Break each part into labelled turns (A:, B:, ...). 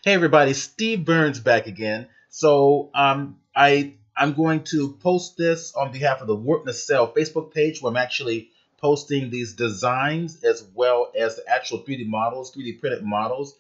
A: Hey everybody, Steve Burns back again. I'm going to post this on behalf of the Work Nacelle Facebook page where I'm actually posting these designs as well as the actual 3D models, 3D printed models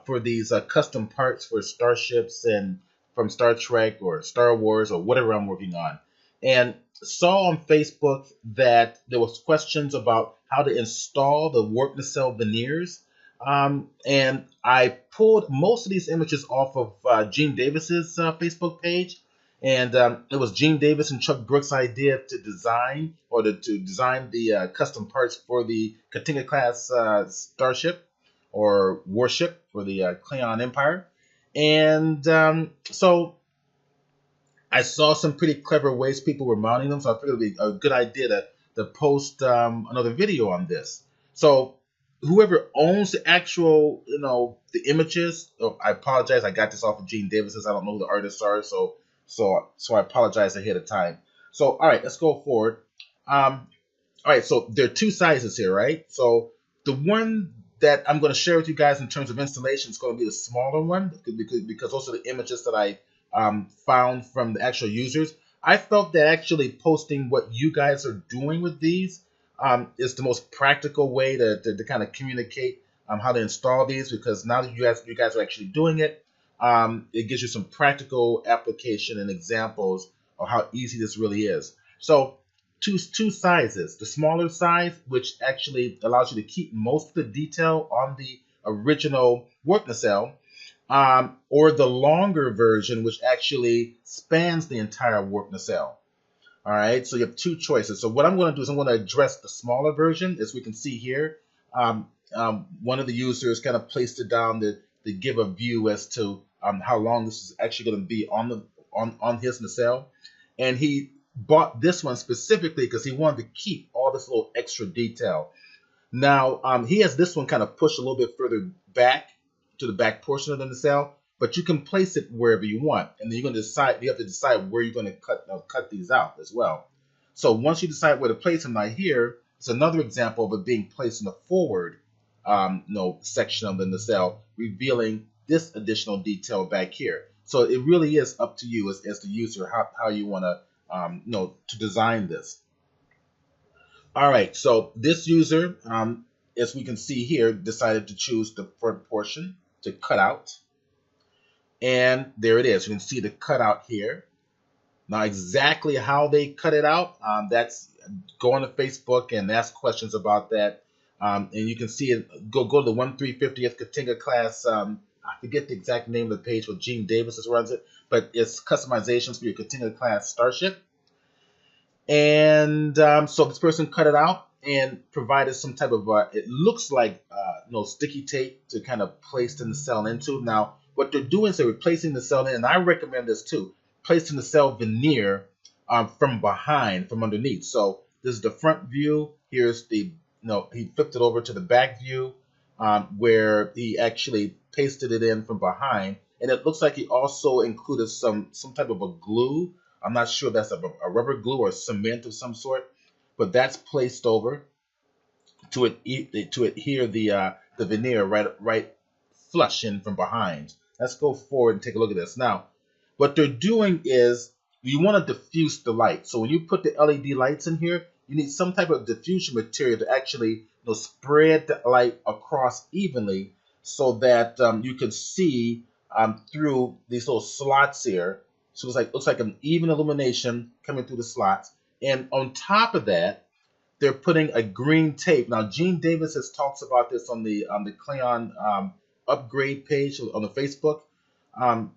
A: for these custom parts for starships and from Star Trek or Star Wars or whatever I'm working on. And saw on Facebook that there was questions about how to install the Work Nacelle veneers, and I pulled most of these images off of Gene Davis's Facebook page. And it was Gene Davis and Chuck Brooks' idea to design or to design the custom parts for the Katinga class starship or warship for the Klingon Empire. And so I saw some pretty clever ways people were mounting them, so I figured it'd be a good idea to post another video on this. So whoever owns the actual, the images, oh, I apologize. I got this off of Gene Davis's. I don't know who the artists are, so I apologize ahead of time. So all right, let's go forward. All right, so there are two sizes here, right? So the one that I'm going to share with you guys in terms of installation is going to be the smaller one because those are the images that I found from the actual users. I felt that actually posting what you guys are doing with these is the most practical way to kind of communicate how to install these, because now that you guys are actually doing it, it gives you some practical application and examples of how easy this really is. So two sizes. The smaller size, which actually allows you to keep most of the detail on the original work nacelle, or the longer version, which actually spans the entire work nacelle. All right, so you have two choices. So what I'm going to do is I'm going to address the smaller version, as we can see here. One of the users kind of placed it down to give a view as to how long this is actually going to be on his nacelle, and he bought this one specifically because he wanted to keep all this little extra detail. Now he has this one kind of pushed a little bit further back to the back portion of the nacelle, but you can place it wherever you want, and then you're going to decide. You have to decide where you're going to cut these out as well. So once you decide where to place them, right here, it's another example of it being placed in the forward, section of the nacelle, revealing this additional detail back here. So it really is up to you as the user how you want to to design this. All right, so this user, as we can see here, decided to choose the front portion to cut out. And there it is. You can see the cutout here. Now, exactly how they cut it out, that's go on to Facebook and ask questions about that. And you can see it. Go to the 1350th Katinga class. I forget the exact name of the page, but Gene Davis runs it. But it's customizations for your Katinga class starship. And so this person cut it out and provided some type of, it looks like, sticky tape to kind of place the nacelle into. Now, what they're doing is they're replacing the nacelle in, and I recommend this too, placing the nacelle veneer from behind, from underneath. So this is the front view. Here's the, he flipped it over to the back view where he actually pasted it in from behind. And it looks like he also included some type of a glue. I'm not sure if that's a rubber glue or cement of some sort, but that's placed over to adhere the veneer right flush in from behind. Let's go forward and take a look at this. Now, what they're doing is you want to diffuse the light. So when you put the LED lights in here, you need some type of diffusion material to actually spread the light across evenly so that you can see through these little slots here. So it looks like an even illumination coming through the slots. And on top of that, they're putting a green tape. Now, Gene Davis talks about this on the Klingon upgrade page on the Facebook.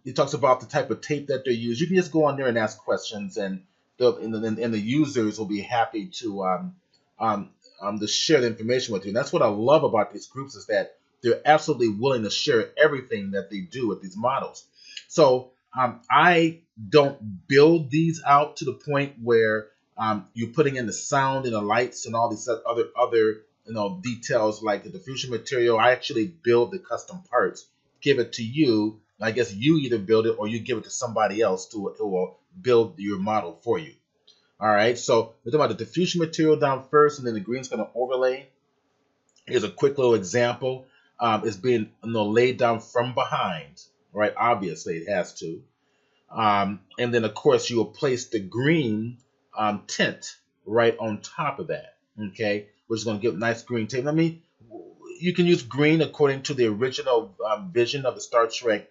A: He talks about the type of tape that they use. You can just go on there and ask questions, and the users will be happy to share the information with you. And that's what I love about these groups, is that they're absolutely willing to share everything that they do with these models. So I don't build these out to the point where you're putting in the sound and the lights and all these other details like the diffusion material. I actually build the custom parts, give it to you. I guess you either build it or you give it to somebody else who will build your model for you. All right, so we're talking about the diffusion material down first, and then the green's going to overlay. Here's a quick little example. is being laid down from behind, right? Obviously, it has to. And then, of course, you will place the green tint right on top of that, okay? Which is going to give nice green tint. I mean, you can use green according to the original vision of the Star Trek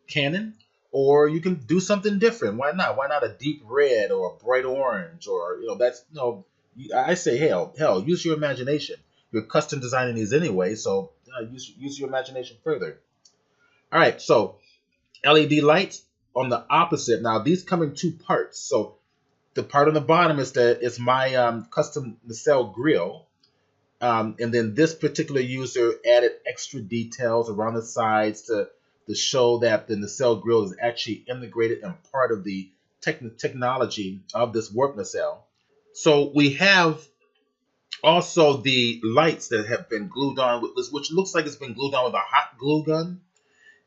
A: canon, or you can do something different. Why not? Why not a deep red or a bright orange, or that's I say hell, use your imagination. You're custom designing these anyway, so use your imagination further. All right, so LED lights on the opposite. Now these come in two parts. So the part on the bottom is my custom nacelle grill. And then this particular user added extra details around the sides to show that the nacelle grill is actually integrated and part of the technology of this warp nacelle. So we have also the lights that have been glued on with this, which looks like it's been glued on with a hot glue gun.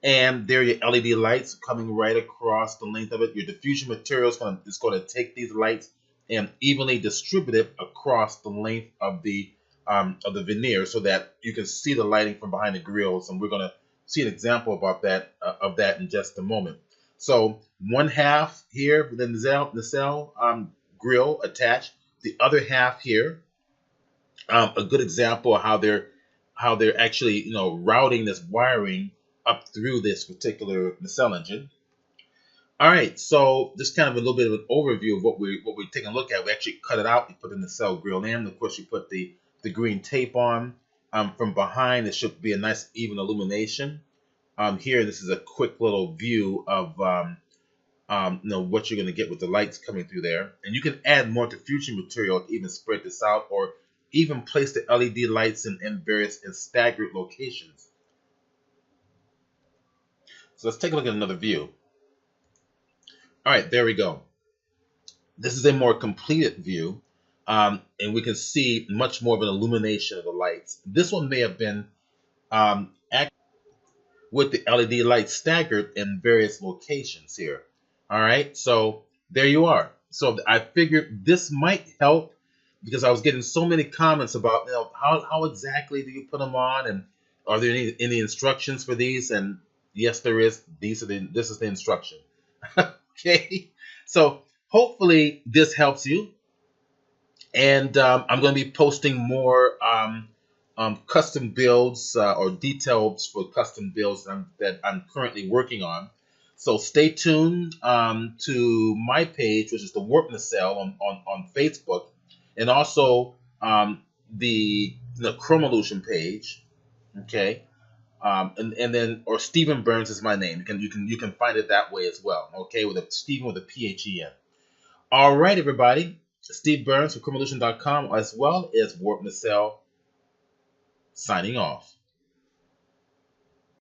A: And there are your LED lights coming right across the length of it. Your diffusion material is going to take these lights and evenly distribute it across the length of the veneer so that you can see the lighting from behind the grills. And we're going to see an example about that of that in just a moment. So one half here, the nacelle grill attached. The other half here, a good example of how they're actually routing this wiring up through this particular nacelle engine. All right, so just kind of a little bit of an overview of what we're taking a look at. We actually cut it out. We put the nacelle grill in. Of course, you put the green tape on. From behind, it should be a nice even illumination. Here, this is a quick little view of what you're going to get with the lights coming through there. And you can add more diffusion material to even spread this out, or even place the LED lights in various and staggered locations. So let's take a look at another view. All right, there we go. This is a more completed view, and we can see much more of an illumination of the lights. This one may have been with the LED lights staggered in various locations here. All right, so there you are. So I figured this might help because I was getting so many comments about how exactly do you put them on, and are there any instructions for these? And yes, there is. This is the instruction. Okay, so hopefully this helps you, and I'm going to be posting more custom builds or details for custom builds that I'm currently working on. So stay tuned to my page, which is the Warp Nacelle on Facebook, and also the Chromolution page. Okay. And then Stephen Burns is my name. You can find it that way as well. Okay, with Stephen with a PHEN. All right, everybody. Steve Burns from Chromolution.com as well as Warp Nacelle signing off.